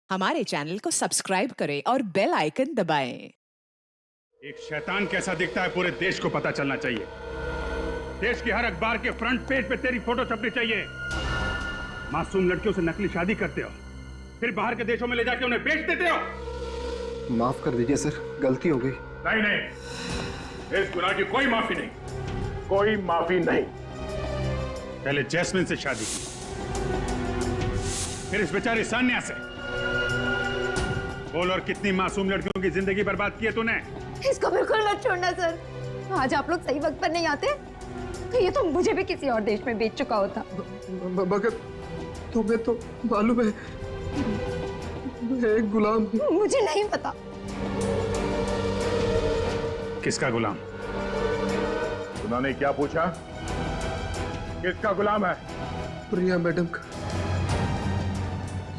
हमारे चैनल को सब्सक्राइब करें और बेल आइकन दबाएं। एक शैतान कैसा दिखता है पूरे देश को पता चलना चाहिए। देश की हर अखबार के फ्रंट पेज पे तेरी फोटो छपनी चाहिए। मासूम लड़कियों से नकली शादी करते हो, फिर बाहर के देशों में ले जाके उन्हें बेच देते हो। माफ कर दीजिए सर, गलती हो गई। नहीं नहीं, इस गुनाह की कोई माफी नहीं, कोई माफी नहीं। पहले जैस्मिन से शादी की, फिर इस बेचारी सान्या से। बोल, और कितनी मासूम लड़कियों की जिंदगी बर्बाद की है तूने। इसको बिल्कुल मत छोड़ना सर। आज आप लोग सही वक्त पर नहीं आते तो ये तो मुझे भी किसी और देश में बेच चुका होता। मगर तुम्हें तो मालूम है मैं एक गुलाम हूँ। मुझे नहीं पता। किसका गुलाम? उन्होंने क्या पूछा? किसका गुलाम है? प्रिया मैडम का।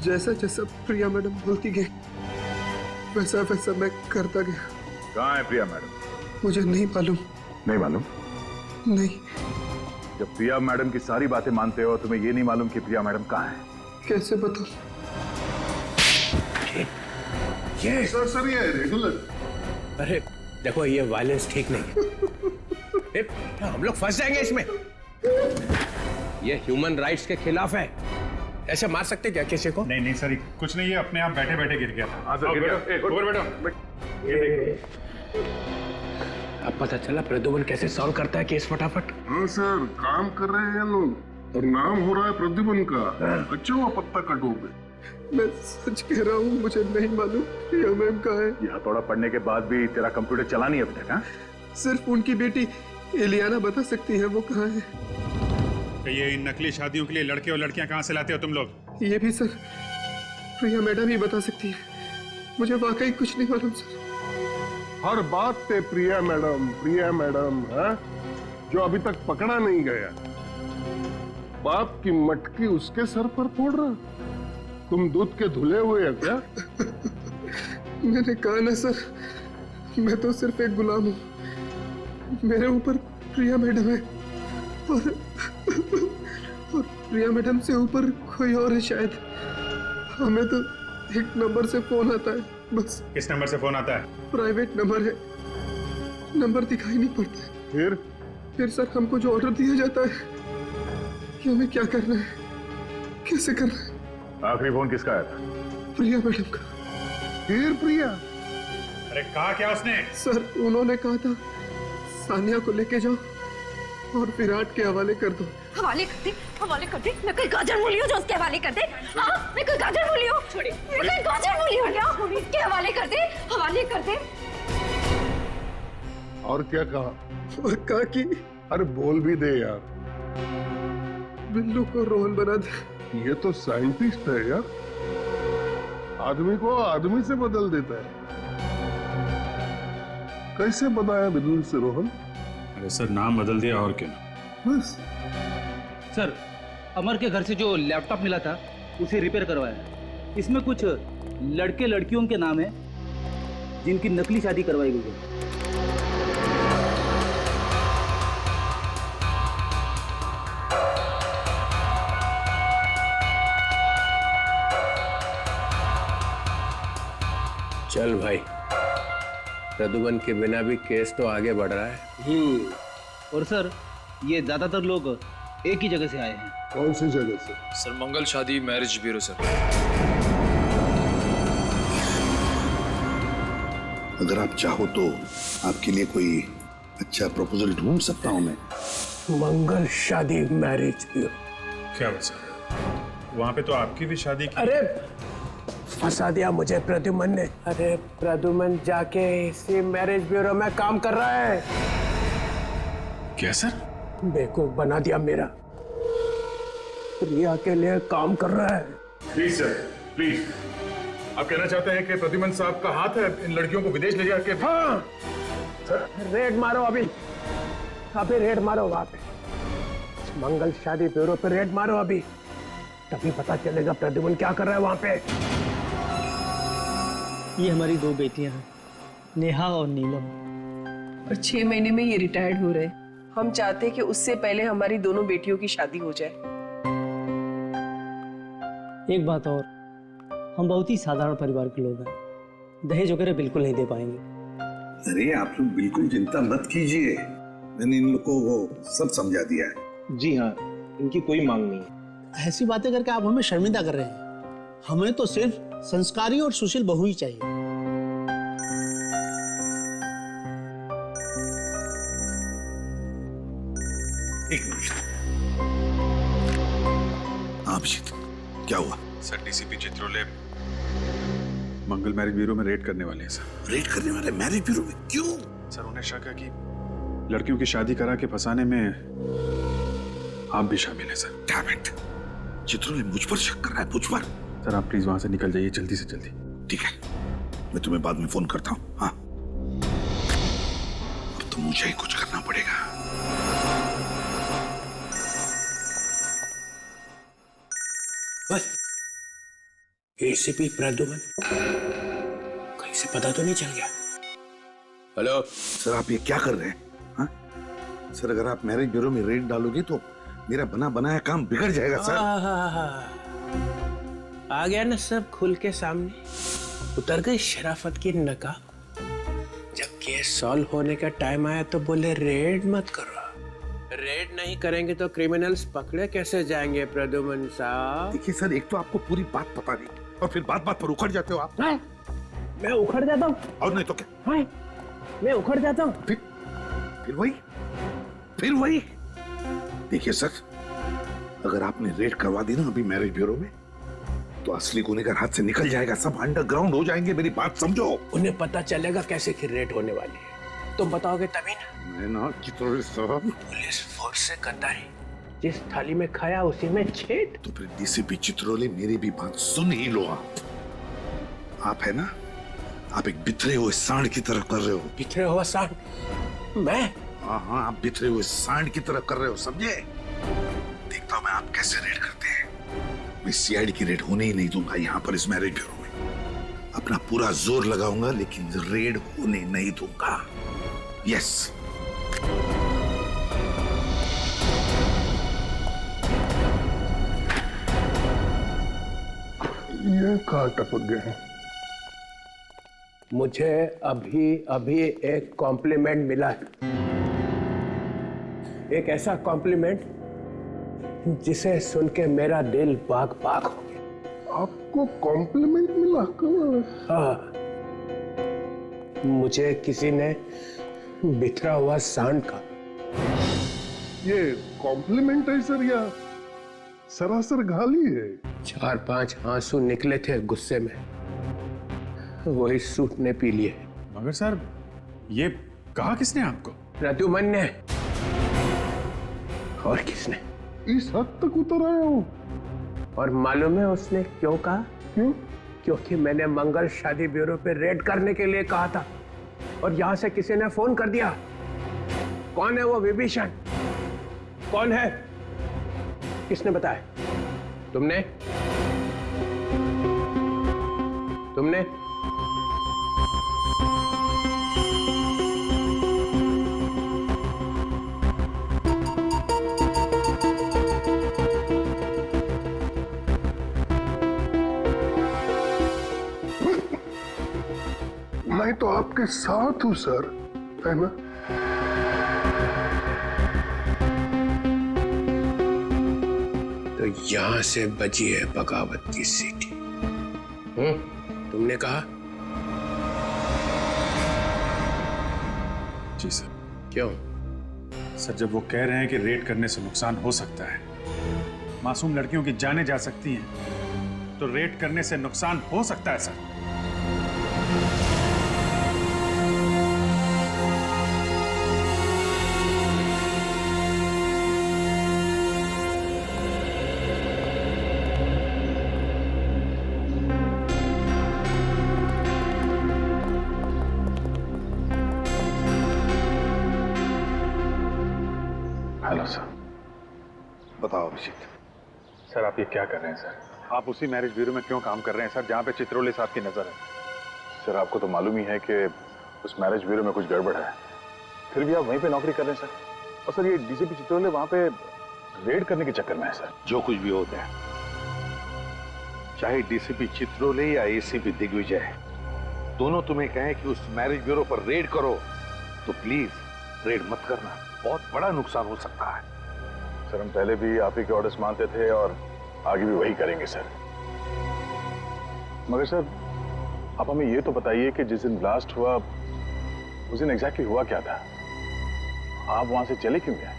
जैसा जैसा प्रिया मैडम बोलती गई वैसा वैसा मैं करता गया। कहाँ है प्रिया मैडम? मुझे नहीं मालूम। नहीं मालूम? नहीं। जब प्रिया मैडम की सारी बातें मानते हो, तुम्हें ये नहीं मालूम कि प्रिया मैडम कहाँ है? कैसे बताऊं? ये सर ये रेगुलर। अरे देखो, ये वायलेंस ठीक नहीं है। हम लोग फंस जाएंगे इसमें। ये ह्यूमन राइट्स के खिलाफ है। ऐसे मार सकते क्या किसी को? नहीं नहीं सर, कुछ नहीं, ये अपने आप बैठे बैठे गिर गया था। अब पता चला प्रद्युमन कैसे सॉल्व करता है केस फटाफट। हाँ सर, काम कर रहे हैं लोग और नाम हो रहा है प्रद्युमन का। अच्छा हुआ पत्ता कटोगे। मैं सच कह रहा हूँ, मुझे नहीं मालूम प्रिया मैम कहाँ है। ये हथौड़ा पढ़ने के बाद भी तेरा कंप्यूटर चला नहीं अभी तक? हाँ, सिर्फ उनकी बेटी इलियाना बता सकती है वो कहाँ है। तो ये इन नकली शादियों के लिए लड़के और लड़कियां कहाँ से लाते हो तुम लोग? ये भी सर प्रिया मैडम ही बता सकती है। मुझे वाकई कुछ नहीं मालूम सर। हर बात पे प्रिया मैडम है, जो अभी तक पकड़ा नहीं गया। बाप की मटकी उसके सर पर फोड़ रहा। तुम दूध के धुले हुए हैं क्या? मैंने कहा ना सर, मैं तो सिर्फ एक गुलाम हूँ। मेरे ऊपर प्रिया मैडम है और प्रिया मैडम से ऊपर कोई और है शायद। हमें तो एक नंबर से फोन आता है बस। किस नंबर से फोन आता है? प्राइवेट नंबर है, नंबर दिखाई नहीं पड़ता है। फिर सर हमको जो ऑर्डर दिया जाता है कि हमें क्या करना है, कैसे करना है। आखिरी फोन किसका आया था? प्रिया मैडम का। फिर प्रिया? अरे कहा क्या उसने? सर उन्होंने कहा था सानिया को लेके जाओ और विराट के हवाले कर दो। हवाले कर दे। मैं कोई गाजर मूली हूँ जो उसके हवाले कर दे? हाँ, मैं कोई गाजर मूली हूँ? छोड़िए, मैं कोई गाजर मूली हूँ क्या? पुलिस के हवाले कर दे। और क्या कहा? और कहा कि अरे बोल भी दे यार। बिल्लू को रोहन बना दे। ये तो साइंटिस्ट है यार, आदमी को आदमी से बदल देता है। कैसे बनाया बिल्लू से रोहन? अरे सर, नाम बदल दिया और क्या। बस। सर, अमर के घर से जो लैपटॉप मिला था उसे रिपेयर करवाया। इसमें कुछ लड़के लड़कियों के नाम है जिनकी नकली शादी करवाई गई है। चल भाई, प्रद्युमन के बिना भी केस तो आगे बढ़ रहा है। और सर, ये ज्यादातर लोग एक ही जगह से आए हैं। कौन सी जगह से? सर, मंगल शादी मैरिज ब्यूरो सर। अगर आप चाहो तो आपके लिए कोई अच्छा प्रपोजल ढूंढ सकता हूं मैं। मंगल शादी मैरिज ब्यूरो? क्या बस, वहां पे तो आपकी भी शादी की। अरे फंसा दिया मुझे प्रद्युमन ने। अरे प्रद्युमन जाके इसी मैरिज ब्यूरो में काम कर रहा है। क्या सर? बेवकूफ बना दिया मेरा। प्रिया के लिए काम कर रहा है। Please sir, please. आप कहना चाहते हैं कि प्रद्युमन साहब का हाथ है इन लड़कियों को विदेश ले जाके? हाँ सर, रेड मारो अभी रेड मारो वहां पे। मंगल शादी ब्यूरो पे रेड मारो अभी, तभी पता चलेगा प्रद्युमन क्या कर रहा है वहां पे। ये हमारी दो बेटियां हैं, नेहा और नीलम। और 6 महीने में ये रिटायर्ड हो रहे हैं। हम चाहते हैं कि उससे पहले हमारी दोनों बेटियों की शादी हो जाए। एक बात और, हम बहुत ही साधारण परिवार के लोग हैं, दहेज वगैरह बिल्कुल नहीं दे पाएंगे। अरे आप लोग बिल्कुल चिंता मत कीजिए, मैंने इन लोग को वो सब समझा दिया है। जी हाँ, इनकी कोई मांग नहीं है। ऐसी बातें करके आप हमें शर्मिंदा कर रहे हैं। हमें तो सिर्फ संस्कारी और सुशील बहू ही चाहिए। एक मिनट। अभिजीत, क्या हुआ? सर, डीसीपी चित्रोले मंगल मैरिज ब्यूरो में रेड करने वाले हैं सर। रेड करने वाले मैरिज ब्यूरो में? क्यों? सर, उन्हें शक है कि लड़कियों की शादी करा के फंसाने में आप भी शामिल हैं सर। डैम इट, चित्रोले मुझ पर शक कर रहा है, मुझ पर। सर, आप प्लीज वहां से निकल जाइए जल्दी से जल्दी। ठीक है, मैं तुम्हें बाद में फोन करता हूँ। हाँ, अब तो मुझे ही कुछ करना पड़ेगा। एसीपी प्रद्युमन, कहीं से पता तो नहीं चल गया? हेलो सर, आप ये क्या कर रहे हैं? हाँ? सर, अगर आप मैरिज ब्यूरो में रेड डालोगे तो मेरा बना बनाया काम बिगड़ जाएगा सर। आ गया ना सब खुल के सामने, उतर गई शराफत की नकाब। जब केस सॉल्व होने का टाइम आया तो बोले रेड मत करो। रेड नहीं करेंगे तो क्रिमिनल्स पकड़े कैसे जाएंगे प्रद्युमन साहब? देखिए सर, एक तो आपको पूरी बात पता नहीं और फिर बात बात पर उखड़ जाते हो आप। मैं उखड़ जाता हूँ? और नहीं तो क्या? मैं उखड़ जाता हूँ? फिर वही। देखिए सर, अगर आपने रेड करवा दी ना अभी मैरिज ब्यूरो में, तो असली गुनहगार हाथ से निकल जाएगा, सब अंडरग्राउंड हो जाएंगे। मेरी बात समझो। उन्हें पता चलेगा कैसे कि रेड होने वाली है, तुम बताओगे तभी ना। मैं ना चित्रोले साहब, पुलिस फोर्स से गद्दारी, जिस थाली में खाया उसी में छेद। तो फिर डीसीपी चित्रोले, मेरी भी बात सुन ही लो। आप है ना, आप एक बिखरे हुए सांड की तरह कर रहे हो। बिखरे हुआ सांड? मैं? हाँ, आप बिखरे हुए सांड की तरह कर रहे हो, समझे? देखता हूं मैं आप कैसे रेड करते हैं। मैं सीआईडी की रेड होने ही नहीं दूंगा यहाँ पर इस मैरिज ब्यूरो में। अपना पूरा जोर लगाऊंगा लेकिन रेड होने नहीं दूंगा। यस। ये कहाँ टपक गए? मुझे अभी अभी एक कॉम्प्लीमेंट मिला है, एक ऐसा कॉम्प्लीमेंट जिसे सुन के मेरा दिल बाग बाग हो गया। आपको कॉम्प्लीमेंट मिला? कहाँ? हाँ, मुझे किसी ने बिखरा हुआ सांड का। ये कॉम्प्लीमेंट है सर या सरासर गाली है? 4-5 आंसू निकले थे गुस्से में, वही सूट ने पी लिए। मगर सर, ये कहा किसने आपको? प्रद्युमन ने। और किसने? इस हद तक उतर आया हूं। और मालूम है उसने क्यों कहा? क्यों? क्योंकि मैंने मंगल शादी ब्यूरो पे रेड करने के लिए कहा था और यहां से किसी ने फोन कर दिया। कौन है वो विभीषण? कौन है? किसने बताया? तुमने? मैं तो आपके साथ हूं सर, है ना? तो यहां से बजी है बगावत की सीटी। तुमने कहा? जी सर। क्यों? सर, जब वो कह रहे हैं कि रेड करने से नुकसान हो सकता है, मासूम लड़कियों की जानें जा सकती हैं, तो रेड करने से नुकसान हो सकता है सर। Hello sir. बताओ अभिजीत। सर, आप ये क्या कर रहे हैं सर? आप उसी मैरिज ब्यूरो में क्यों काम कर रहे हैं सर, जहाँ पे चित्रोले साहब की नजर है? सर, आपको तो मालूम ही है कि उस मैरिज ब्यूरो में कुछ गड़बड़ है, फिर भी आप वहीं पे नौकरी कर रहे हैं सर। और सर, ये डीसीपी चित्रोले वहाँ पे रेड करने के चक्कर में है सर। जो कुछ भी होता है, चाहे डीसीपी चित्रोले या एसीपी दिग्विजय, दोनों तुम्हें कहें कि उस मैरिज ब्यूरो पर रेड करो तो प्लीज रेड मत करना, बहुत बड़ा नुकसान हो सकता है। सर हम पहले भी आप ही के ऑर्डर्स मानते थे और आगे भी वही करेंगे सर। मगर सर आप हमें ये तो बताइए कि जिस दिन ब्लास्ट हुआ उस दिन एग्जैक्टली हुआ क्या था? आप वहां से चले क्यों गए?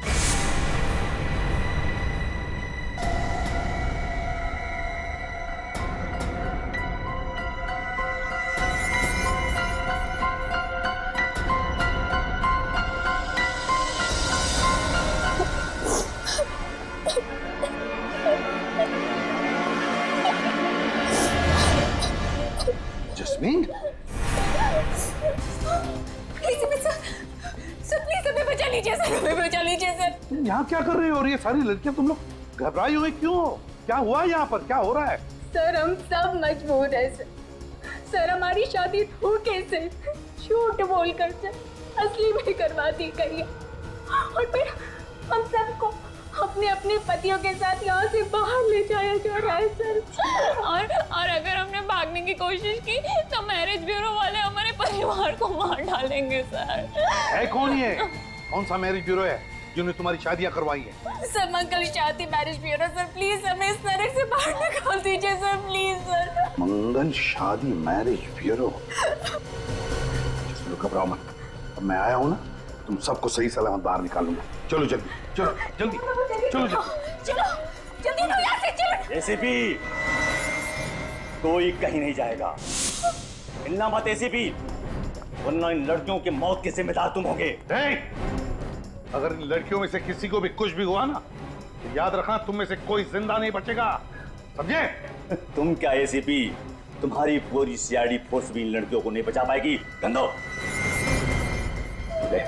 जस्मीन, यहाँ क्या कर रही हो? और ये सारी लड़कियां तुम लोग घबराई हुई क्यों? क्या हुआ यहाँ पर? क्या हो रहा है? सर हम सब मजबूर हैं सर। सर हमारी शादी धोखे से, झूठ बोलकर सर असली में करवा दी गई है और फिर हम सबको अपने अपने पतियों के साथ यहाँ से बाहर ले जाया जा रहा है सर। और अगर हमने भागने की कोशिश की तो मैरिज ब्यूरो वाले हमारे परिवार को मार डालेंगे सर। है कौन ये? कौन सा मैरिज ब्यूरो है जिन्होंने तुम्हारी शादियां करवाई है? सर मंगल शादी मैरिज ब्यूरो सर, प्लीज हमें इस तरह से बाहर निकाल दीजिए सर, प्लीज सर। मंगल शादी मैरिज ब्यूरो? घबराओ मत, अब मैं आया हूं ना, तुम सबको सही सलामत बाहर निकालूंगा। चलो जल्दी, चलो जल्दी, चलो चलो जल्दी लो यहाँ से, चलो। एसीपी कोई कहीं नहीं जाएगा, मिलना मत एसीपी, वरना इन लड़कियों की मौत के जिम्मेदार तुम होगे। अगर इन लड़कियों में से किसी को भी कुछ भी हुआ ना तो याद रखना तुम में से कोई जिंदा नहीं बचेगा, समझे? तुम क्या एसीपी, तुम्हारी पूरी सीआईडी फोर्स भी इन लड़कियों को नहीं बचा पाएगी। गंदो ले,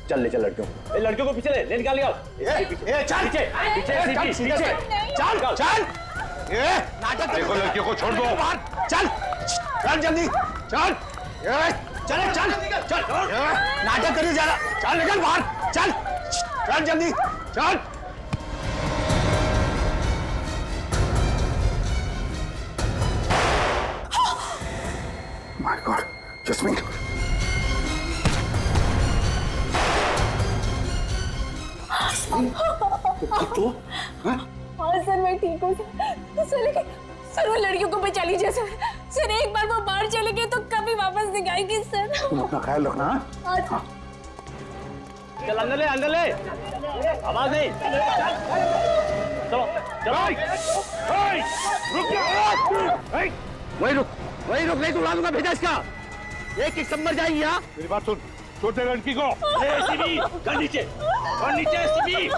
चल ले, चल लड़कियों को पीछे ले निकाल निकाल। चल पीछे पीछे पीछे, चल चल, नाटक देखो, लड़कियों को छोड़ दो, चल चल जल्दी चल, चल चल चल, नाटक करिए ज्यादा, चल निकल बाहर, चल चल जल्दी चल। माय गॉड, जस्मीन तो हाँ सर मैं ठीक हूँ सर, लेकिन सर वो लड़कियों को बचा लीजिए सर। सर एक बार वो बाहर चले गए तो कभी वापस नहीं आएंगे सर। तुम अपना ख्याल रखना। हाँ चल अंदर ले, आवाज नहीं, चलो चलो। रुक जा, वही रुक नहीं तो उड़ा दूंगा, भेजा इसका, एक समझ जाएगी। यहाँ मेरी बात सुन, छोटे लड़की को एसीपी कर नीचे एसीपी।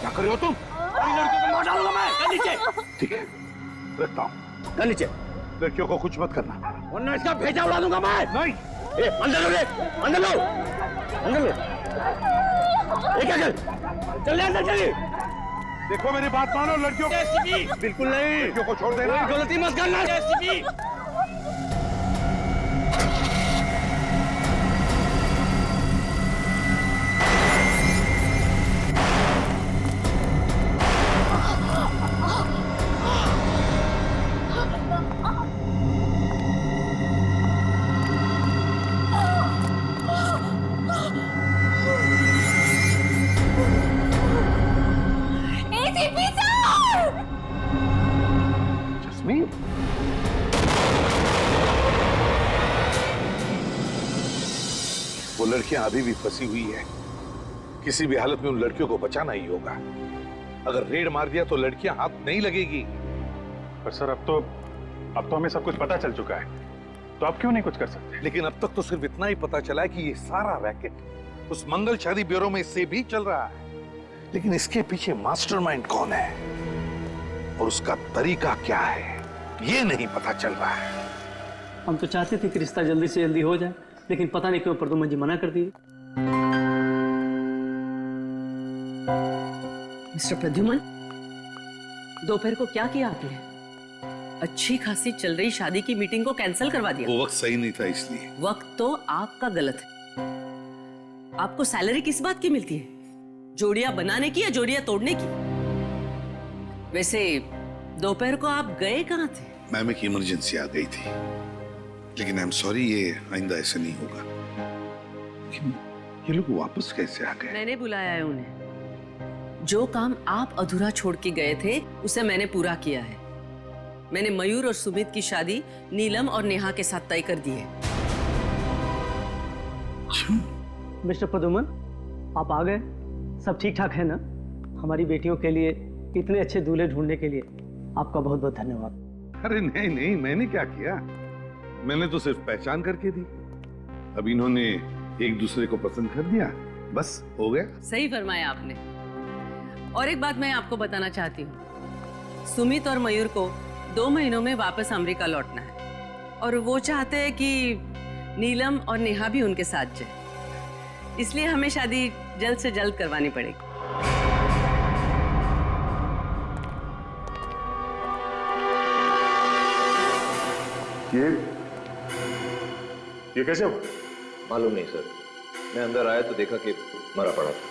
क्या कर रहे हो तुम? लड़कियों को मार डालूंगा मैं, कर नीचे। ठीक है, रखता हूँ, कर नीचे, लड़कियों को कुछ मत करना, वरना इसका भेजा उड़ा दूंगा मैं। नहीं, अंदर लो, अंदर लो, अंदर लो, क्या चल ले अंदर, चलिए। देखो मेरी बात मानो, लड़कियों को बिल्कुल नहीं, लड़कियों को छोड़ देना, गलती मत करना एसीपी। जस्मीन, वो लड़कियां अभी भी फंसी हुई है, किसी भी हालत में उन लड़कियों को बचाना ही होगा। अगर रेड मार दिया तो लड़कियां हाथ नहीं लगेगी। पर सर अब तो हमें सब कुछ पता चल चुका है, तो आप क्यों नहीं कुछ कर सकते? लेकिन अब तक तो सिर्फ इतना ही पता चला है कि ये सारा रैकेट उस मंगल शादी ब्यूरो में से भी चल रहा है, लेकिन इसके पीछे मास्टरमाइंड कौन है और उसका तरीका क्या है, ये नहीं पता चल रहा है। हम तो चाहते थे कि रिश्ता जल्दी से जल्दी हो जाए, लेकिन पता नहीं क्यों प्रद्युम्न जी मना कर दिए। मिस्टर प्रद्युम्न, दोपहर को क्या किया आपने? अच्छी खासी चल रही शादी की मीटिंग को कैंसिल करवा दिया। वो वक्त सही नहीं था इसलिए। वक्त तो आपका गलत है। आपको सैलरी किस बात की मिलती है? जोड़ियां बनाने की या जोड़ियां तोड़ने की? वैसे दोपहर को आप गए कहाँ थे? मैम एक इमरजेंसी आ गई थी, लेकिन आई एम सॉरी, ये आइंदा ऐसे नहीं होगा। लेकिन ये लोग वापस कैसे आ गए? मैंने बुलाया है उन्हें। जो काम आप अधूरा छोड़ के गए थे उसे मैंने पूरा किया है। मैंने मयूर और सुमित की शादी नीलम और नेहा के साथ तय कर दी है। मिस्टर प्रदुमन, आप आ गए। सब ठीक ठाक है ना? हमारी बेटियों के लिए इतने अच्छे दूल्हे ढूंढने के लिए आपका बहुत बहुत धन्यवाद। अरे नहीं नहीं, मैंने क्या किया, मैंने तो सिर्फ पहचान करके दी। अब इन्होंने एक दूसरे को पसंद कर दिया, बस हो गया। सही फरमाया आपने। और एक बात मैं आपको बताना चाहती हूँ, सुमित और मयूर को 2 महीनों में वापस अमेरिका लौटना है और वो चाहते हैं कि नीलम और नेहा भी उनके साथ जाए। इसलिए हमें शादी जल्द से जल्द करवानी पड़ेगी। ये कैसे हो? मालूम नहीं सर, मैं अंदर आया तो देखा कि मरा पड़ा था।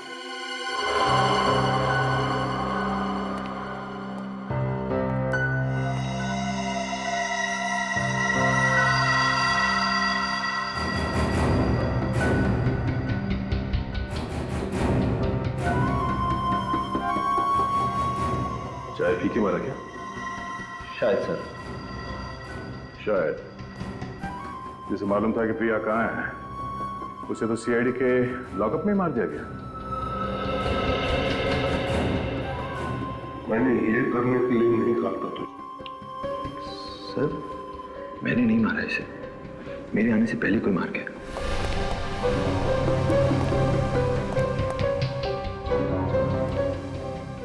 चाय पी के मारा क्या? शायद सर। शायद। जिसे मालूम था कि प्रिया कहाँ है, उसे तो सीआईडी के लॉकअप में मार दिया गया। मैंने ये करने के लिए नहीं कहा था तुझे। सर, मैंने नहीं मारा इसे, मेरे आने से पहले कोई मार गया।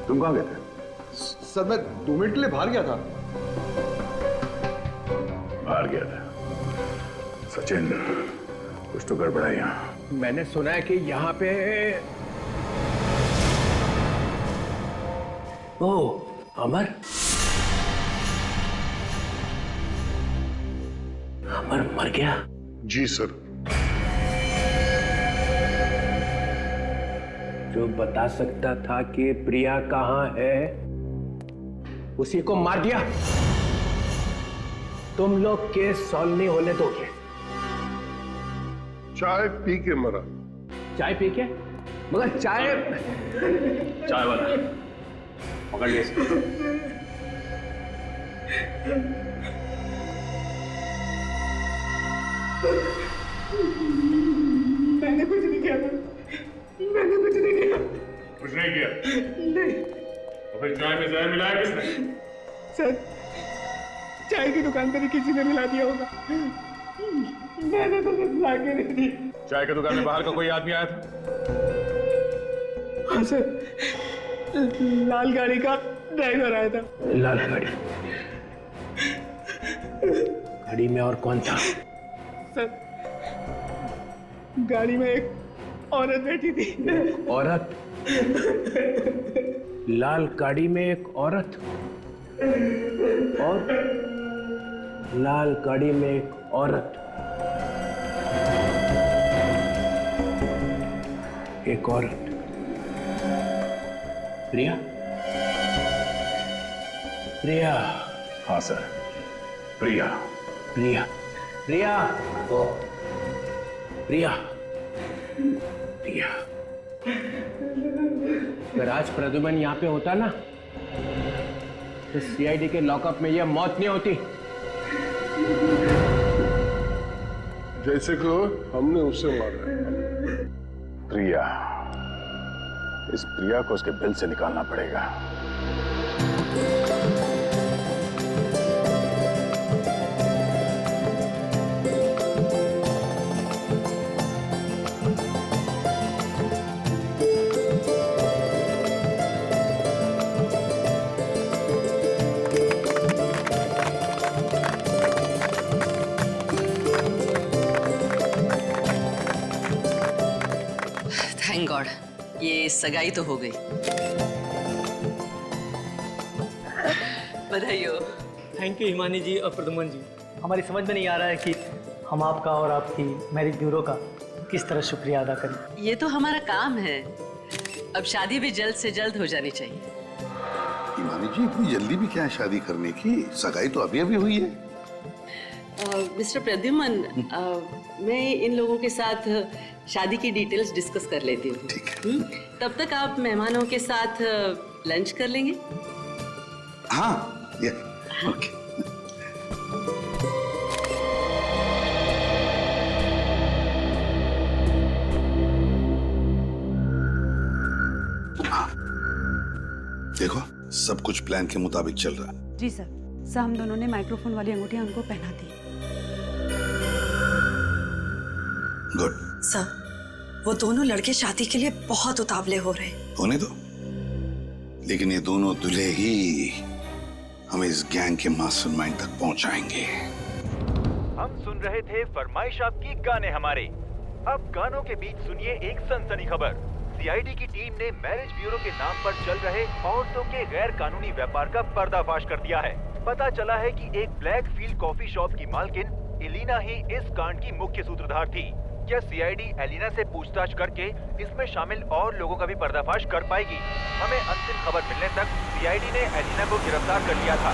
तुम कहाँ गए थे? सर मैं 2 मिनट के लिए बाहर गया था। बाहर गया था? सचिन, कुछ तो गड़बड़ है यहाँ। मैंने सुना है कि यहाँ पे अमर मर गया। जी सर। जो बता सकता था कि प्रिया कहाँ है, उसी को मार दिया। तुम लोग केस सॉल्व नहीं होने दोगे। चाय पी के मरा। चाय पी के? मगर चाय वाला पकड़ लिया इसको। मैंने कुछ नहीं किया। मैंने कुछ नहीं किया। कुछ नहीं किया? नहीं। तो फिर चाय में जहर मिलाया किसने? सर, चाय की दुकान पर ही किसी ने मिला दिया होगा। मैंने तो कुछ ला के नहीं दी। चाय की दुकान में बाहर का कोई आदमी आया था? हाँ सर, लाल गाड़ी का ड्राइवर आया था। लाल गाड़ी? गाड़ी में और कौन था? सर, गाड़ी में एक औरत बैठी थी। औरत? लाल गाड़ी में एक औरत और लाल गाड़ी में एक औरत, एक औरत। प्रिया? प्रिया? हाँ सर, प्रिया। प्रिया? प्रिया? प्रिया? प्रिया? अगर आज प्रद्युमन यहाँ पे होता ना, तो सीआईडी के लॉकअप में यह मौत नहीं होती। जैसे कि हमने उसे मारा है। प्रिया, इस प्रिया को उसके बिल से निकालना पड़ेगा। थैंक गॉड, ये सगाई तो हो गई। बधाई हो। थैंक यू हिमानी जी और प्रदुमन जी। हमारी समझ में नहीं आ रहा है कि हम आपका और आपकी मैरिज ब्यूरो का किस तरह शुक्रिया अदा करें। ये तो हमारा काम है। अब शादी भी जल्द से जल्द हो जानी चाहिए। ईमानी जी, इतनी जल्दी भी क्या है शादी करने की? सगाई तो अभी अभी हुई है। मिस्टर प्रद्युमन, मैं इन लोगों के साथ शादी की डिटेल्स डिस्कस कर लेती हूँ। ठीक है। तब तक आप मेहमानों के साथ लंच कर लेंगे? हाँ, ये ओके। देखो, सब कुछ प्लान के मुताबिक चल रहा है। जी सर। सर, हम दोनों ने माइक्रोफोन वाली अंगूठियां उनको पहना दी। गुड। सर, वो दोनों लड़के शादी के लिए बहुत उतावले हो रहे हैं। होने दो, लेकिन ये दोनों दूल्हे ही हमें इस गैंग के मास्टरमाइंड तक पहुंचाएंगे। हम सुन रहे थे फरमाइश आपकी गाने हमारे। अब गानों के बीच सुनिए एक सनसनी खबर। सीआईडी की टीम ने मैरिज ब्यूरो के नाम पर चल रहे औरतों के गैर कानूनी व्यापार का पर्दाफाश कर दिया है। पता चला है कि एक ब्लैक फील्ड कॉफी शॉप की मालकिन एलिना ही इस कांड की मुख्य सूत्रधार थी। क्या सीआईडी एलिना से पूछताछ करके इसमें शामिल और लोगों का भी पर्दाफाश कर पाएगी? हमें अंतिम खबर मिलने तक सीआईडी ने एलिना को गिरफ्तार कर लिया था।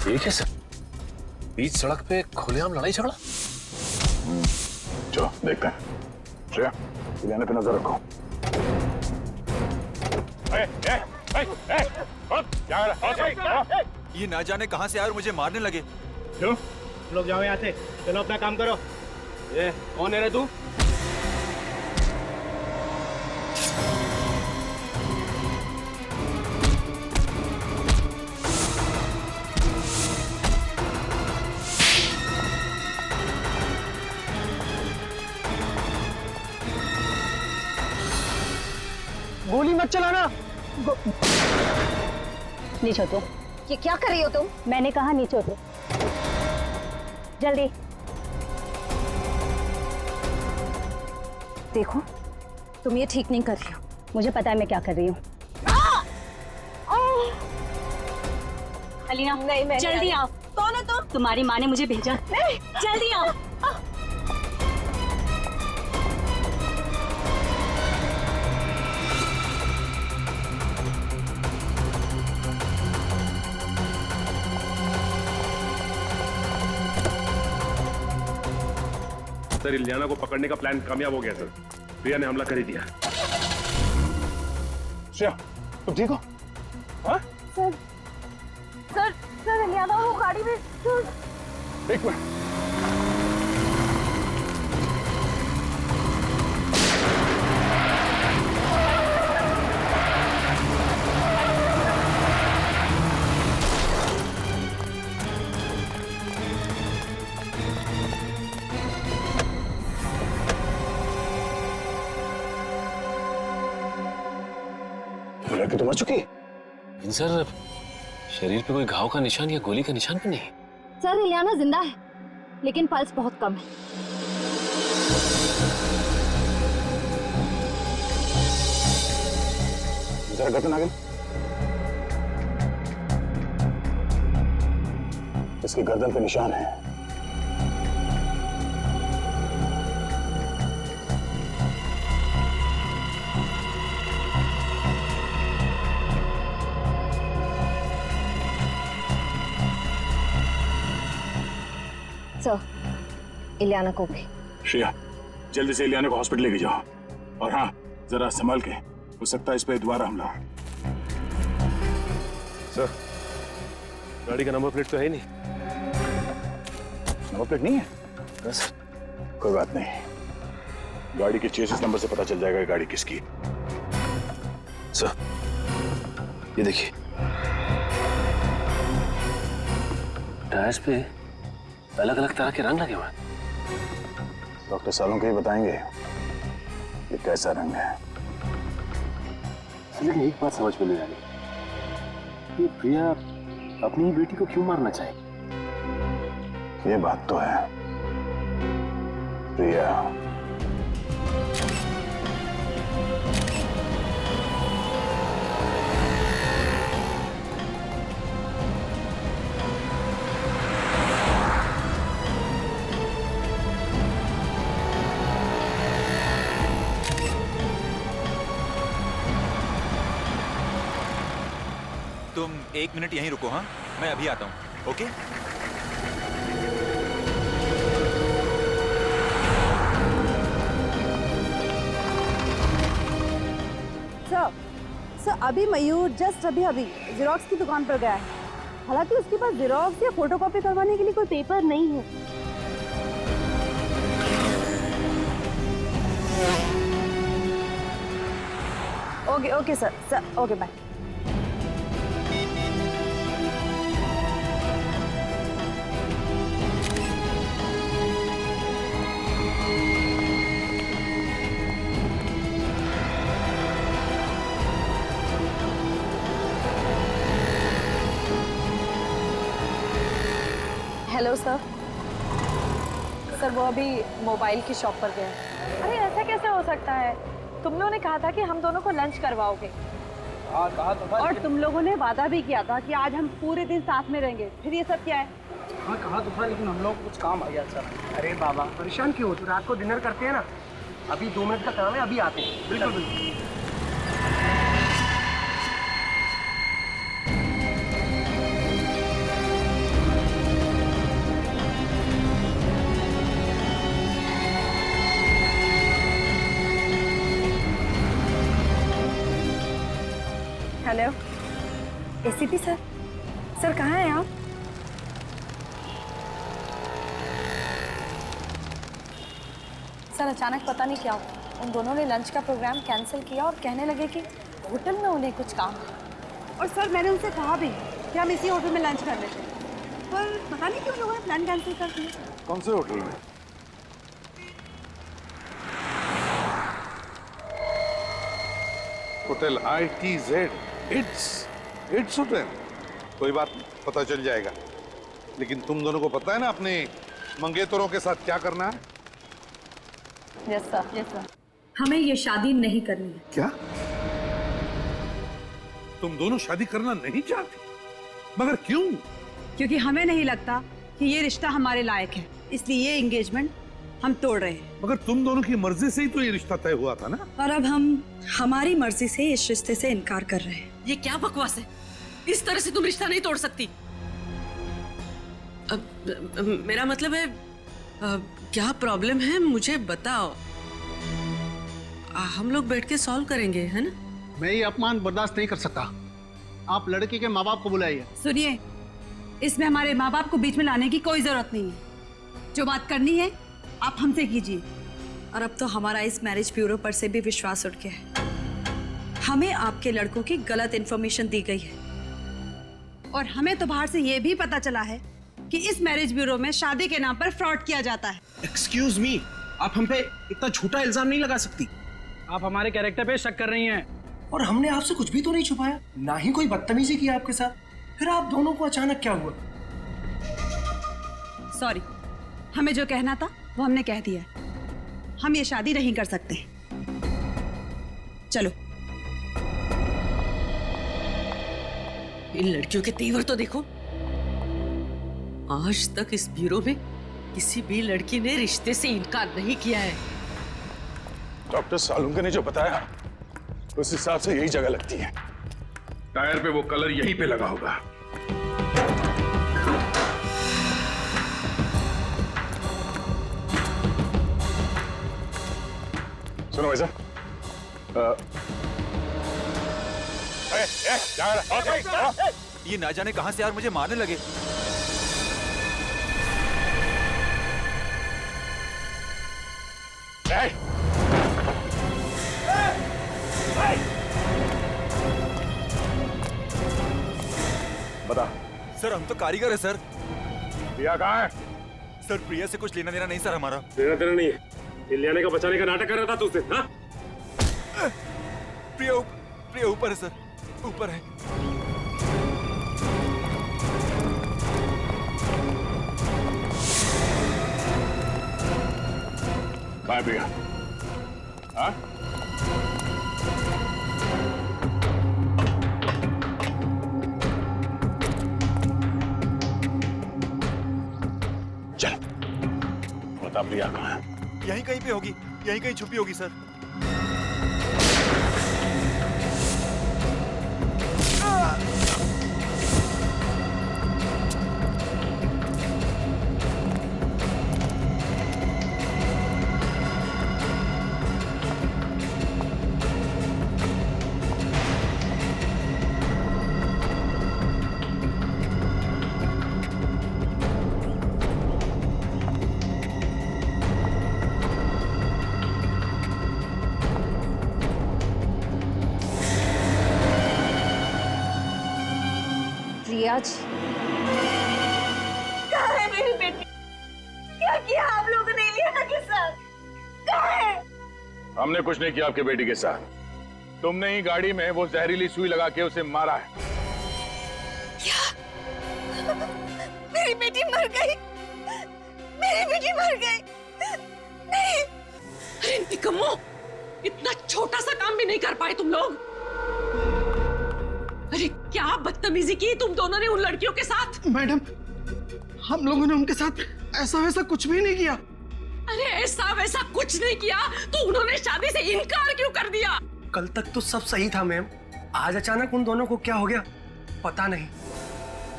ठीक है सर, बीच सड़क पे खुलेआम लड़ाई झगड़ा। चलो देखते हैं। श्रेया, इलियाना पे नजर रखो। ये ना जाने कहां से आए और मुझे मारने लगे। क्यों? लोग जाओ यहाँ से, चलो अपना काम करो। ये कौन है रे तू? गोली मत चलाना। नीचे उतरो। ये क्या कर रही हो तुम? मैंने कहा नीचे उतरो। जल्दी। देखो, तुम ये ठीक नहीं कर रही हो। मुझे पता है मैं क्या कर रही हूँ। अलिया, जल्दी आओ। कौन हो तुम? तुम्हारी माँ ने मुझे भेजा। जल्दी आओ। सर, इलियाना को पकड़ने का प्लान कामयाब हो गया सर। प्रिया ने हमला कर ही दिया। श्रेया, तुम ठीक हो? हाँ? सर, सर, सर, इलियाना वो गाड़ी में। एक मिनट। लड़की तो मर चुकी है। सर, शरीर पे कोई घाव का निशान या गोली का निशान भी नहीं। सर, इलियाना जिंदा है, लेकिन पल्स बहुत कम है। जरा गर्दन आगे। इसकी गर्दन पे निशान है। सर, इलियाना को भी। श्रेया, जल्दी से इलियाना को हॉस्पिटल लेके जाओ। और हाँ, जरा संभाल के, हो सकता है इस पे दोबारा हमला। सर, गाड़ी का नंबर प्लेट तो है नहीं। नंबर प्लेट नहीं है? बस कोई बात नहीं, गाड़ी के चेसिस नंबर से पता चल जाएगा गाड़ी किसकी। सर, ये देखिए, टायर्स पे अलग अलग तरह के रंग लगे हुए हैं। डॉक्टर सालों के ही बताएंगे ये कैसा रंग है। लेकिन एक बात समझ में नहीं आ रही, ये प्रिया अपनी ही बेटी को क्यों मारना चाहे? ये बात तो है, प्रिया तुम 1 मिनट यहीं रुको, हाँ? मैं अभी आता हूँ, ओके? सर अभी मयूर जस्ट अभी जेरोक्स की दुकान पर गया है। हालांकि उसके पास जेरोक्स या फोटोकॉपी करवाने के लिए कोई पेपर नहीं है। Okay sir okay bye. Hello sir वो अभी मोबाइल की शॉप पर गया है। अरे ऐसा कैसे हो सकता है? तुम लोगों ने कहा था कि हम दोनों को लंच करवाओगे। हाँ कहा तो था। और तुम लोगों ने वादा भी किया था कि आज हम पूरे दिन साथ में रहेंगे। फिर ये सब क्या है? हाँ कहा तो था, लेकिन हम लोग को कुछ काम आ गया सर। अरे बाबा परेशान क्यों हो? तो रात को डिनर करते हैं ना। अभी 2 मिनट का काम है, अभी आते हैं। बिल्कुल बिल्कुल। हेलो एसीपी सर कहाँ हैं आप? सर अचानक पता नहीं क्या हुआ, उन दोनों ने लंच का प्रोग्राम कैंसिल किया और कहने लगे कि होटल में उन्हें कुछ काम है। और सर मैंने उनसे कहा भी कि हम इसी होटल में लंच कर लेते हैं, पर पता नहीं क्यों लोगों ने प्लान कैंसिल कर दिया। कौन से होटल में? Hotel ITZ। It's hotel. कोई बात नहीं, पता चल जाएगा। लेकिन तुम दोनों को पता है ना अपने मंगेतरों के साथ क्या करना है? यस सर हमें ये शादी नहीं करनी है। क्या तुम दोनों शादी करना नहीं चाहती? मगर क्यों? क्योंकि हमें नहीं लगता कि ये रिश्ता हमारे लायक है, इसलिए ये एंगेजमेंट हम तोड़ रहे हैं। मगर तुम दोनों की मर्जी से ही तो ये रिश्ता तय हुआ था ना। और अब हम हमारी मर्जी से इस रिश्ते से इनकार कर रहे हैं। ये क्या बकवास है? इस तरह से तुम रिश्ता नहीं तोड़ सकती। मेरा मतलब है क्या प्रॉब्लम है मुझे बताओ। हम लोग बैठ के सॉल्व करेंगे, है ना? मैं ये अपमान बर्दाश्त नहीं कर सकता। आप लड़के के माँ बाप को बुलाइए। सुनिए, इसमें हमारे माँ बाप को बीच में लाने की कोई जरूरत नहीं है। जो बात करनी है आप हमसे कीजिए। और अब तो हमारा इस मैरिज ब्यूरो पर से भी विश्वास उठ गया है। हमें आपके लड़कों की गलत इंफॉर्मेशन दी गई है। और हमें तो बाहर से ये भी पता चला है कि इस मैरिज ब्यूरो में शादी के नाम पर फ्रॉड किया जाता है। एक्सक्यूज मी, आप हम पे इतना झूठा इल्जाम नहीं लगा सकती। आप हमारे कैरेक्टर पे शक कर रही हैं। और हमने आपसे कुछ भी तो नहीं छुपाया, ना ही कोई बदतमीजी की आपके साथ। फिर आप दोनों को अचानक क्या हुआ? सॉरी, हमें जो कहना था वो हमने कह दिया। हम ये शादी नहीं कर सकते। चलो। इन लड़कियों के तेवर तो देखो। आज तक इस ब्यूरो में किसी भी लड़की ने रिश्ते से इनकार नहीं किया है। डॉक्टर सालुंके ने जो बताया उस हिसाब से यही जगह लगती है। टायर पे वो कलर यहीं पे लगा होगा। सुनो वैसा ये ना जाने कहां से यार मुझे मारने लगे। बता। सर हम तो कारीगर है सर। प्रिया कहाँ है? सर प्रिया से कुछ लेना देना नहीं सर हमारा। लेना देना नहीं है। इलियाना का बचाने का नाटक कर रहा था तू उससे, हाँ? प्रिया ऊपर है सर, ऊपर है। बाय प्रिया। हाँ? चल बता प्रिया कहाँ है? यहीं कहीं पे होगी, यहीं कहीं छुपी होगी सर। लिया जी। कहाँ है मेरी बेटी? क्या किया आप लोगों ने लिया के साथ? कहाँ है? हमने कुछ नहीं किया आपके बेटी के साथ। तुमने ही गाड़ी में वो जहरीली सुई लगा के उसे मारा है। क्या? मेरी बेटी मर गई? मेरी बेटी मर गई? नहीं। अरे निकम्मो, इतना छोटा सा काम भी नहीं कर पाए तुम लोग। अरे क्या बदतमीजी की तुम दोनों ने उन लड़कियों के साथ। मैडम, हम लोगों ने उनके साथ ऐसा वैसा कुछ भी नहीं किया। अरे ऐसा वैसा कुछ नहीं किया तो उन्होंने शादी से इनकार क्यों कर दिया? कल तक तो सब सही था मैम, आज अचानक उन दोनों को क्या हो गया पता नहीं।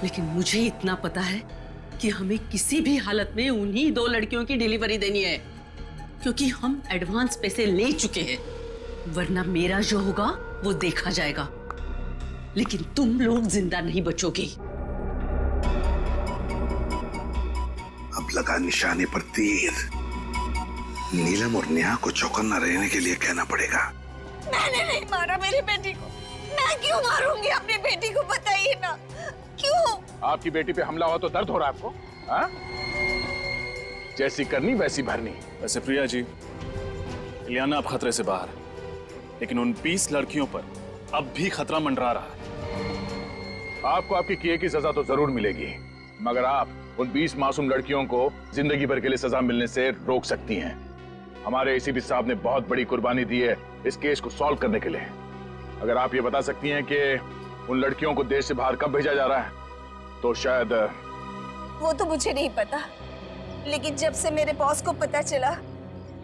लेकिन मुझे इतना पता है कि हमें किसी भी हालत में उन्हीं 2 लड़कियों की डिलीवरी देनी है, क्योंकि हम एडवांस पैसे ले चुके हैं। वरना मेरा जो होगा वो देखा जाएगा, लेकिन तुम लोग जिंदा नहीं बचोगे। अब लगा निशाने पर तीर। नीलम और नेहा को चौकन्ना रहने के लिए कहना पड़ेगा। मैंने नहीं मारा मेरी बेटी को। मैं क्यों मारूंगी अपनी बेटी को, बताइए ना क्यों? आपकी बेटी पे हमला हुआ तो दर्द हो रहा है आपको? हाँ? जैसी करनी वैसी भरनी। वैसे प्रिया जी, इलियाना अब खतरे से बाहर है, लेकिन उन 20 लड़कियों पर अब भी खतरा मंडरा रहा है। आपको आपके किए की सजा तो जरूर मिलेगी, मगर आप उन 20 मासूम लड़कियों को जिंदगी भर के लिए सजा मिलने से रोक सकती हैं। हमारे एसीपी साहब ने बहुत बड़ी कुर्बानी दी है इस केस को सॉल्व करने के लिए। अगर आप ये बता सकती हैं कि उन लड़कियों को देश से बाहर कब भेजा जा रहा है, तो शायद। वो तो मुझे नहीं पता, लेकिन जब से मेरे बॉस को पता चला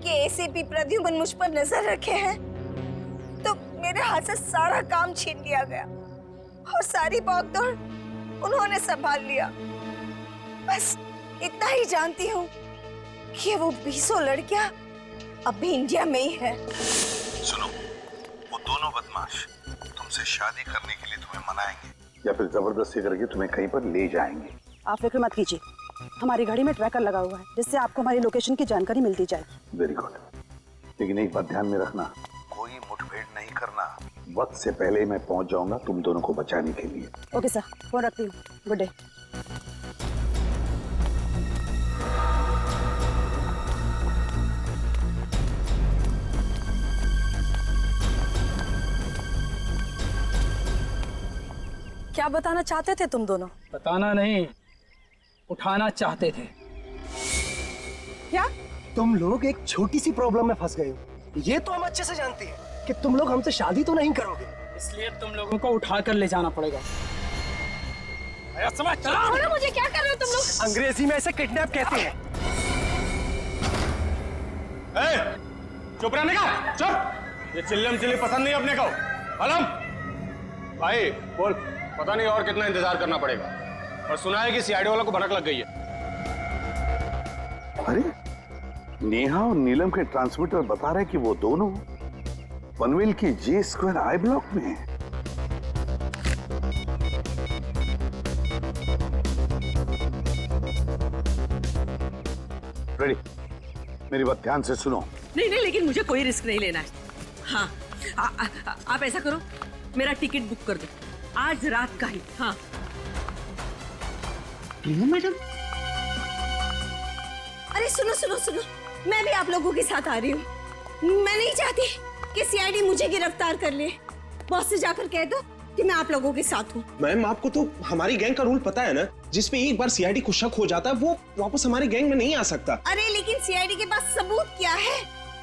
कि एसीपी प्रद्युमन मुझ पर नजर रखे हैं, तो मेरे हाथ से सारा काम छीन लिया गया और सारी भागदौड़ उन्होंने संभाल लिया। बस इतना ही जानती हूँ कि वो 20 लड़कियां अब भी इंडिया में ही है। सुनो, वो दोनों बदमाश तुमसे शादी करने के लिए तुम्हें मनाएंगे या फिर जबरदस्ती करके तुम्हें कहीं पर ले जाएंगे। आप फिक्र मत कीजिए, हमारी गाड़ी में ट्रैकर लगा हुआ है जिससे आपको हमारी लोकेशन की जानकारी मिलती जाएगी। वेरी गुड, लेकिन एक बात ध्यान में रखना, कोई मुठभेड़ नहीं करना। वक्त से पहले मैं पहुंच जाऊंगा तुम दोनों को बचाने के लिए। ओके सर, फोन रखती हूँ। Good day. क्या बताना चाहते थे तुम दोनों? बताना नहीं, उठाना चाहते थे। क्या? तुम लोग एक छोटी सी प्रॉब्लम में फंस गए हो। ये तो हम अच्छे से जानते हैं कि तुम लोग हमसे शादी तो नहीं करोगे, इसलिए तुम लोगों को उठा कर ले जाना पड़ेगा। समझ चलो। छोड़ो मुझे, क्या कर रहे हो तुम लोग? अंग्रेजी में ऐसे किडनैप कहते हैं। चुप रहने का, चुप। ये चिल्लम चिल्ली पसंद नहीं अपने को। अलम भाई बोल, पता नहीं और कितना इंतजार करना पड़ेगा। और सुना है कि सीआईडी वालों को भनक लग गई है। अरे नेहा और नीलम के ट्रांसमीटर बता रहे कि वो दोनों पनवेल की J² I ब्लॉक में हैं। रेडी, मेरी बात ध्यान से सुनो। नहीं नहीं, लेकिन मुझे कोई रिस्क नहीं लेना है। हाँ, आप ऐसा करो, मेरा टिकट बुक कर दो आज रात का ही। हाँ मैडम। अरे सुनो सुनो सुनो, मैं भी आप लोगों के साथ आ रही हूँ। मैं नहीं चाहती कि सीआईडी मुझे गिरफ्तार कर ले। बॉस से जाकर कह दो कि मैं आप लोगों के साथ हूँ। मैम, आपको तो हमारी गैंग का रूल पता है ना, जिसपे एक बार सीआईडी को शक हो जाता है वो वापस हमारी गैंग में नहीं आ सकता। अरे लेकिन सीआईडी के पास सबूत क्या है?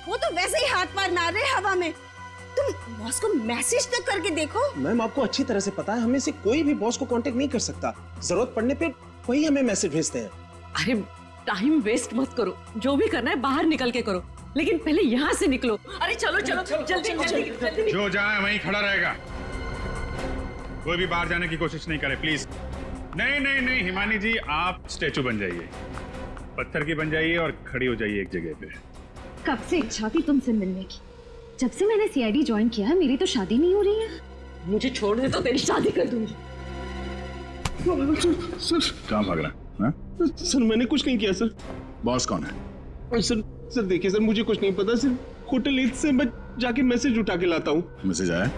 वो तो वैसे ही हाथ पार मार रहे हवा में। तुम बॉस को मैसेज तक करके देखो। मैम, आपको अच्छी तरह से पता है हमें से कोई भी बॉस को कांटेक्ट नहीं कर सकता। जरूरत पड़ने पे वही हमें मैसेज भेजते हैं। अरे टाइम वेस्ट मत करो, जो भी करना है बाहर निकल के करो, लेकिन पहले यहाँ से निकलो। अरे चलो चलो जल्दी जल्दी। जो जाए वहीं खड़ा रहेगा, कोई भी बाहर जाने की कोशिश नहीं करे प्लीज। नहीं नहीं नहीं हिमानी जी, आप स्टैचू बन जाइए, पत्थर की बन जाइए और खड़ी हो जाइए एक जगह पे। कब से इच्छा थी तुमसे मिलने की। जब से मैंने सीआईडी ज्वाइन किया है मेरी तो शादी नहीं हो रही है। मुझे छोड़ दे तो तेरी शादी कर दूंगी। सर कहाँ भाग रहा है? सर मैंने कुछ नहीं किया सर। बॉस कौन है? सर देखिए सर, मुझे कुछ नहीं पता। सिर्फ होटल ईद से मैं जाके मैसेज उठा के लाता हूँ। मैसेज आया?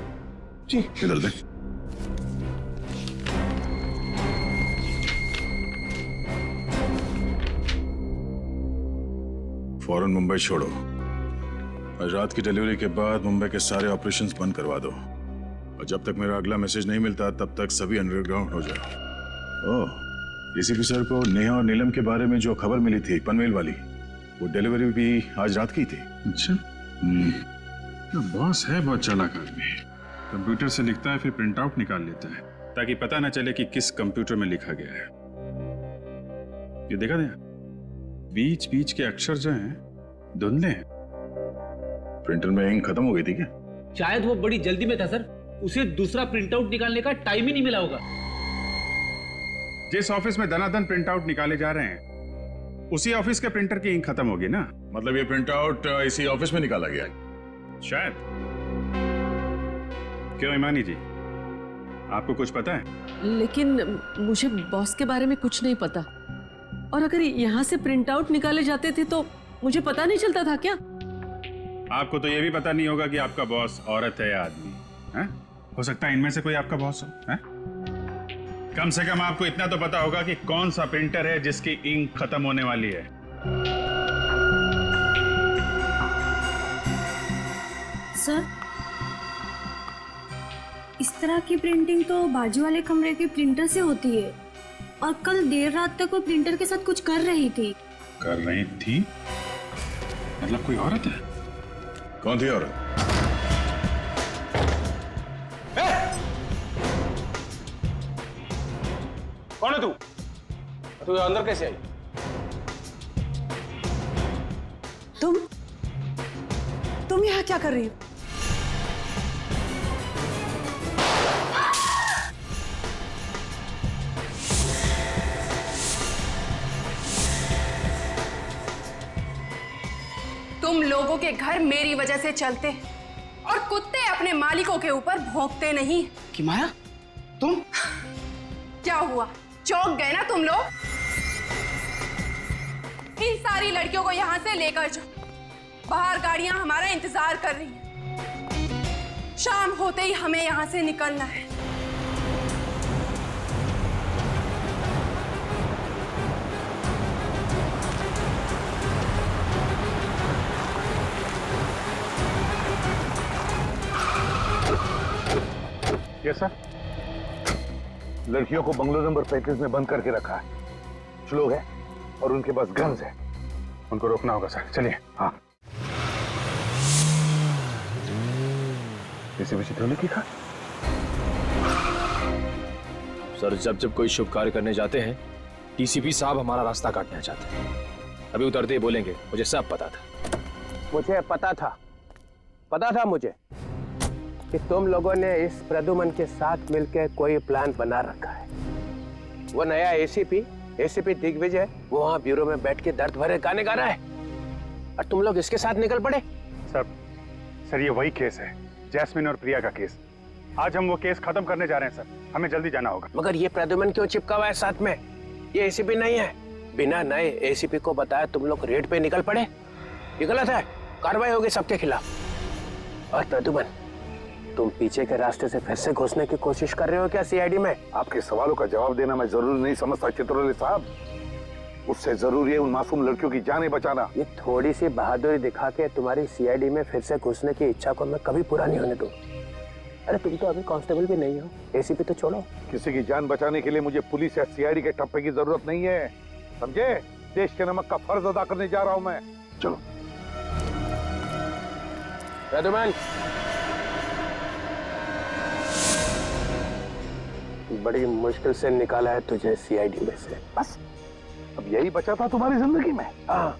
जी। इधर दे। फौरन मुंबई छोड़ो। आज रात की डिलीवरी के बाद मुंबई के सारे ऑपरेशंस बंद करवा दो, और जब तक मेरा अगला मैसेज नहीं मिलता तब तक सभी अंडरग्राउंड हो जाओ। ओह, एसीपी सर को नेहा और नीलम के बारे में जो खबर मिली थी पनवेल वाली, वो डिलीवरी भी आज रात की थी। अच्छा, तो बॉस है बहुत चालाक आदमी। कंप्यूटर से लिखता है फिर प्रिंट आउट निकाल लेता है ताकि पता ना चले कि किस कंप्यूटर में लिखा गया है। ये देखा ना, बीच बीच के अक्षर जो हैं धुंधले हैं। प्रिंटर में इंक खत्म हो गई थी क्या? शायद वो बड़ी जल्दी में था सर, उसे दूसरा प्रिंट आउट निकालने का टाइम ही नहीं मिला होगा। जिस ऑफिस में दनादन प्रिंट आउट निकाले जा रहे हैं उसी ऑफिस के प्रिंटर की इंक खत्म होगी ना। मतलब ये प्रिंट आउट इसी ऑफिस में निकाला गया? शायद। क्यों इमानी जी, आपको कुछ पता है? लेकिन मुझे बॉस के बारे में कुछ नहीं पता, और अगर यहाँ से प्रिंट आउट निकाले जाते थे तो मुझे पता नहीं चलता था क्या? आपको तो ये भी पता नहीं होगा कि आपका बॉस औरत है या आदमी है? हो सकता है इनमें से कोई आपका बॉस हो है? कम से कम आपको इतना तो पता होगा कि कौन सा प्रिंटर है जिसकी इंक खत्म होने वाली है। सर, इस तरह की प्रिंटिंग तो बाजू वाले कमरे के प्रिंटर से होती है, और कल देर रात तक वो प्रिंटर के साथ कुछ कर रही थी। कर रही थी? मतलब कोई औरत है? कौन थी औरत? कौन है तू? तू अंदर कैसे आई? तुम यहाँ क्या कर रही हो? तुम लोगों के घर मेरी वजह से चलते और कुत्ते अपने मालिकों के ऊपर भौंकते नहीं। कि माया, तुम क्या हुआ, चौंक गए ना तुम लोग? इन सारी लड़कियों को यहाँ से लेकर जाओ, बाहर गाड़ियां हमारा इंतजार कर रही हैं। शाम होते ही हमें यहाँ से निकलना है। Yes sir. लड़कियों को बंगलो नंबर 35 में बंद करके रखा है। कुछ लोग हैं और उनके पास गन्स है, उनको रोकना होगा सर। चलिए। हाँ। किसी भी चित्र लिखा? सर, जब जब कोई शुभ कार्य करने जाते हैं टीसीपी साहब हमारा रास्ता काटना चाहते हैं। अभी उतरते ही बोलेंगे मुझे सब पता था। मुझे पता था मुझे कि तुम लोगों ने इस प्रद्युमन के साथ मिलकर कोई प्लान बना रखा है। वो नया एसीपी दिग्विजय, वो वहां ब्यूरो में बैठ के दर्द भरे गाने गा रहा है और तुम लोग इसके साथ निकल पड़े। सर ये वही केस है, जैस्मिन और प्रिया का केस। आज हम वो केस खत्म करने जा रहे हैं सर, हमें जल्दी जाना होगा। मगर ये प्रद्युमन क्यों चिपका हुआ है साथ में? ये एसीपी नहीं है। बिना नए एसीपी को बताया तुम लोग रेड पे निकल पड़े, ये गलत है। कार्रवाई होगी सबके खिलाफ। और प्रद्युमन, तुम पीछे के रास्ते से फिर से घुसने की कोशिश कर रहे हो क्या सीआईडी में? आपके सवालों का जवाब देना मैं जरूरी नहीं समझता चित्रले साहब। उससे जरूरी है उन मासूम लड़कियों की जानें बचाना। ये थोड़ी सी बहादुरी दिखा के तुम्हारी सीआईडी में फिर से घुसने की इच्छा को मैं कभी पूरा नहीं होने दूंगा। अरे तुम तो अभी कांस्टेबल भी नहीं हो, एसीपी तो छोड़ो। किसी की जान बचाने के लिए मुझे पुलिस या सीआईडी के टप्पे की जरूरत नहीं है, समझे? देश के नमक का फर्ज अदा करने जा रहा हूं मैं। चलो। प्रद्युमन, बड़ी मुश्किल से निकाला है तुझे सीआईडी में से। बस अब यही बचा था तुम्हारी जिंदगी में? हाँ,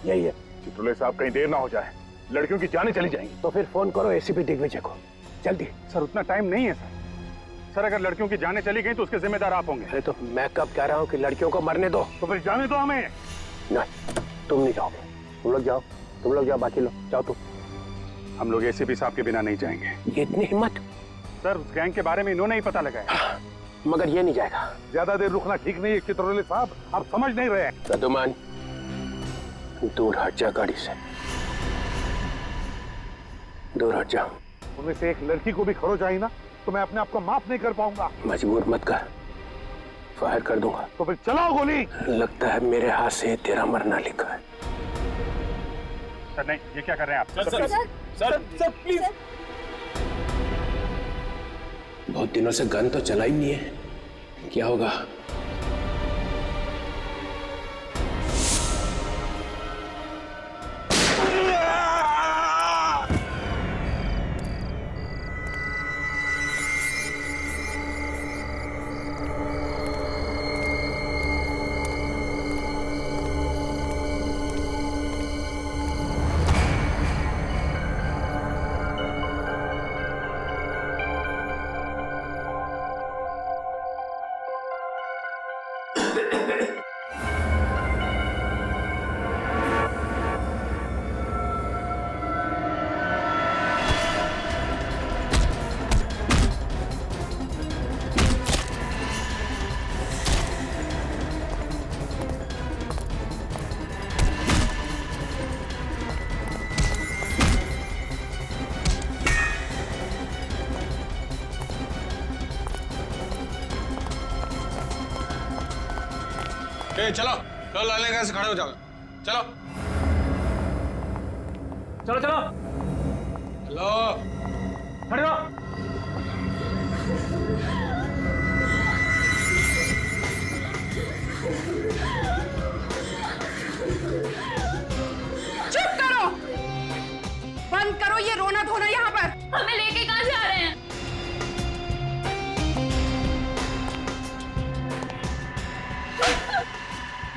यही है। चित्रले साहब, कहीं देर ना हो जाए, लड़कियों की जानें चली जाएंगी। तो फिर फोन करो एसीपी दिग्विजय को, जल्दी। सर उतना टाइम नहीं है सर, अगर लड़कियों की जानें चली गई तो उसके जिम्मेदार आप होंगे। अरे तो मैं कब कह रहा हूँ कि लड़कियों को मरने दो? तो फिर जाने दो हमें। नहीं, तुम नहीं जाओगे। तुम लोग जाओ, बाकी लोग जाओ। तुम। हम लोग एसीपी साहब के बिना नहीं जाएंगे। ये इतनी हिम्मत? सर उस गैंग के बारे में इन्होंने ही पता लगाया। मगर ये नहीं जाएगा। ज्यादा देर रुकना ठीक नहीं है चित्रले साहब, आप समझ नहीं रहे। प्रद्युमन, दूर हट जा गाड़ी से, दूर हट जा। उनमें से एक लड़की को भी खरोच आई ना तो मैं अपने आप को माफ नहीं कर पाऊंगा। मजबूर मत कर, फायर कर दूंगा। तो फिर चलाओ गोली। लगता है मेरे हाथ से तेरा मरना लिखा है। सर नहीं, ये क्या कर रहे हैं आप? Sir please. बहुत दिनों से गन तो चला ही नहीं है, क्या होगा? चलो चलो, लाल ने से खड़े हो जाओ। चलो चलो चलो चलो, खड़े रहो। चुप करो, बंद करो ये रोना धोना यहाँ पर। हमें लेके कहाँ जा रहे हैं?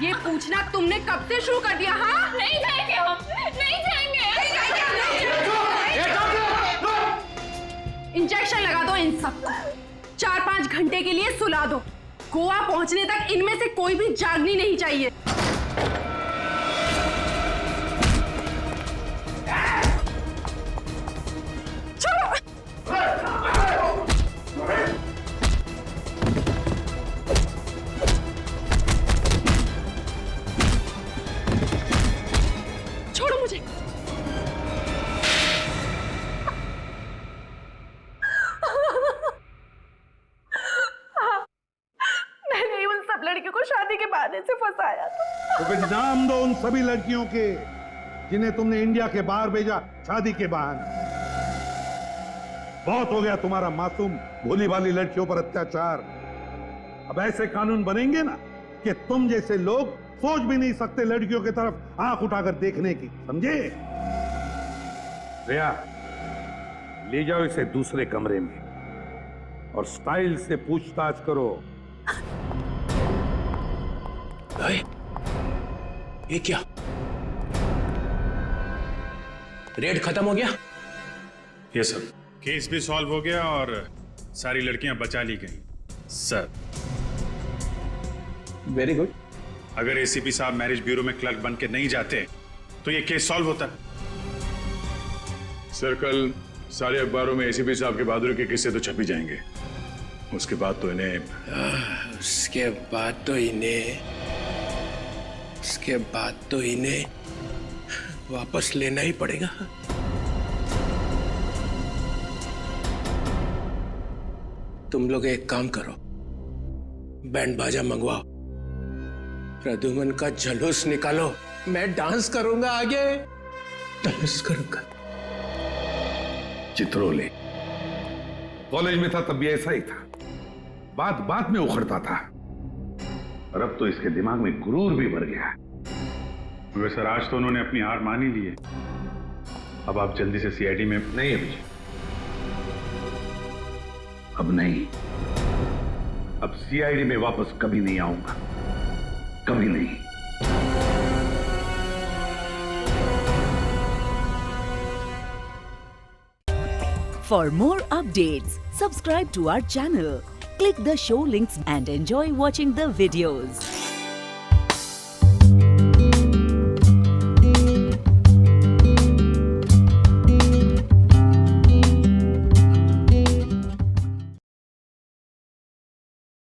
ये पूछना तुमने कब से शुरू कर दिया? हाँ, नहीं जाएंगे हम, नहीं जाएंगे। इंजेक्शन लगा दो इन सबको, 4-5 घंटे के लिए सुला दो। गोवा पहुंचने तक इनमें से कोई भी जागनी नहीं चाहिए। छोड़ो मुझे। मैंने उन सब लड़कियों को शादी के बहाने से फंसाया था। तो फिर नाम दो उन सभी लड़कियों के जिन्हें तुमने इंडिया के बाहर भेजा शादी के बहाने। बहुत हो गया तुम्हारा मासूम भोली भाली लड़कियों पर अत्याचार। अब ऐसे कानून बनेंगे ना कि तुम जैसे लोग सोच भी नहीं सकते लड़कियों की तरफ आंख उठाकर देखने की, समझे? रिया, ले जाओ इसे दूसरे कमरे में और स्टाइल से पूछताछ करो। ये क्या? रेड खत्म हो गया? ये सर, केस भी सॉल्व हो गया और सारी लड़कियां बचा ली गई सर। Very good. अगर एसीपी साहब मैरिज ब्यूरो में क्लर्क बन के नहीं जाते तो ये केस सॉल्व होता। सर, कल सारे अखबारों में एसीपी साहब के बहादुरी के किस्से तो छप ही जाएंगे। उसके बाद तो इन्हें वापस लेना ही पड़ेगा। तुम लोग एक काम करो, बैंड बाजा मंगवाओ, प्रद्युमन का जलूस निकालो, मैं डांस करूंगा, आगे डांस करूंगा। चित्रोले कॉलेज में था तब भी ऐसा ही था, बात बात में उखड़ता था, और अब तो इसके दिमाग में गुरूर भी भर गया। मगर सर, आज तो उन्होंने अपनी हार मान ही ली है। अब आप जल्दी से सीआईडी में। नहीं अभिजीत, अब नहीं। अब सीआईडी में वापस कभी नहीं आऊंगा, कभी नहीं। For more updates, subscribe to our channel, click the show links and enjoy watching the videos.